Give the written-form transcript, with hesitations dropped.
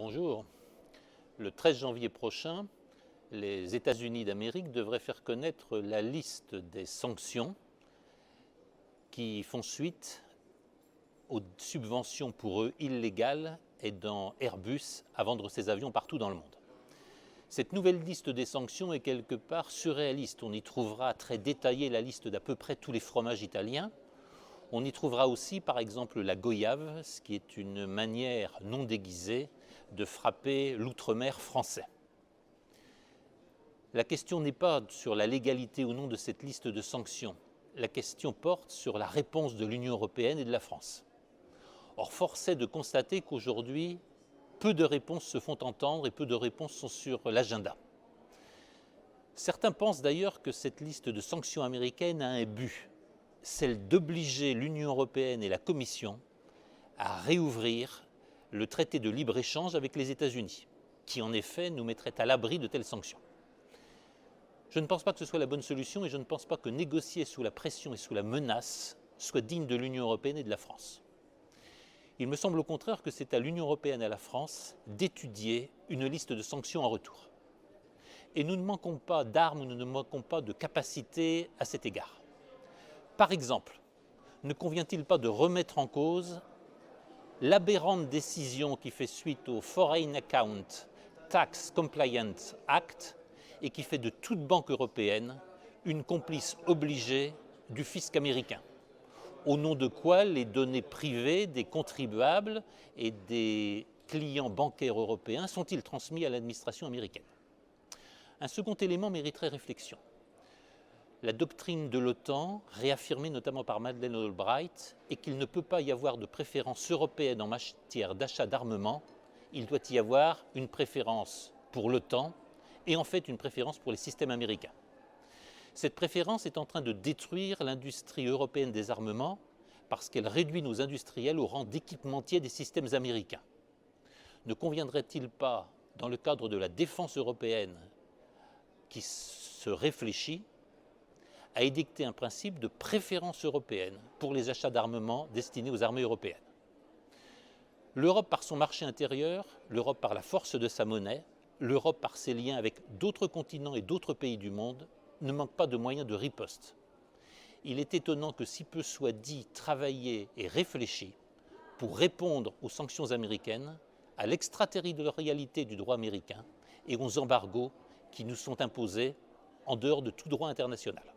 Bonjour. Le 13 janvier prochain, les États-Unis d'Amérique devraient faire connaître la liste des sanctions qui font suite aux subventions pour eux illégales aidant Airbus à vendre ses avions partout dans le monde. Cette nouvelle liste des sanctions est quelque part surréaliste. On y trouvera très détaillée la liste d'à peu près tous les fromages italiens. On y trouvera aussi, par exemple, la goyave, ce qui est une manière non déguisée de frapper l'outre-mer français. La question n'est pas sur la légalité ou non de cette liste de sanctions. La question porte sur la réponse de l'Union européenne et de la France. Or, force est de constater qu'aujourd'hui, peu de réponses se font entendre et peu de réponses sont sur l'agenda. Certains pensent d'ailleurs que cette liste de sanctions américaines a un but, celle d'obliger l'Union européenne et la Commission à réouvrir le traité de libre-échange avec les États-Unis, qui en effet nous mettrait à l'abri de telles sanctions. Je ne pense pas que ce soit la bonne solution et je ne pense pas que négocier sous la pression et sous la menace soit digne de l'Union européenne et de la France. Il me semble au contraire que c'est à l'Union européenne et à la France d'étudier une liste de sanctions en retour. Et nous ne manquons pas d'armes ou nous ne manquons pas de capacités à cet égard. Par exemple, ne convient-il pas de remettre en cause l'aberrante décision qui fait suite au Foreign Account Tax Compliance Act et qui fait de toute banque européenne une complice obligée du fisc américain, au nom de quoi les données privées des contribuables et des clients bancaires européens sont-ils transmis à l'administration américaine. Un second élément mériterait réflexion. La doctrine de l'OTAN, réaffirmée notamment par Madeleine Albright, est qu'il ne peut pas y avoir de préférence européenne en matière d'achat d'armement. Il doit y avoir une préférence pour l'OTAN et en fait une préférence pour les systèmes américains. Cette préférence est en train de détruire l'industrie européenne des armements parce qu'elle réduit nos industriels au rang d'équipementiers des systèmes américains. Ne conviendrait-il pas, dans le cadre de la défense européenne qui se réfléchit, à édicter un principe de préférence européenne pour les achats d'armement destinés aux armées européennes. L'Europe par son marché intérieur, l'Europe par la force de sa monnaie, l'Europe par ses liens avec d'autres continents et d'autres pays du monde ne manque pas de moyens de riposte. Il est étonnant que si peu soit dit, travaillé et réfléchi pour répondre aux sanctions américaines, à l'extraterritorialité du droit américain et aux embargos qui nous sont imposés en dehors de tout droit international.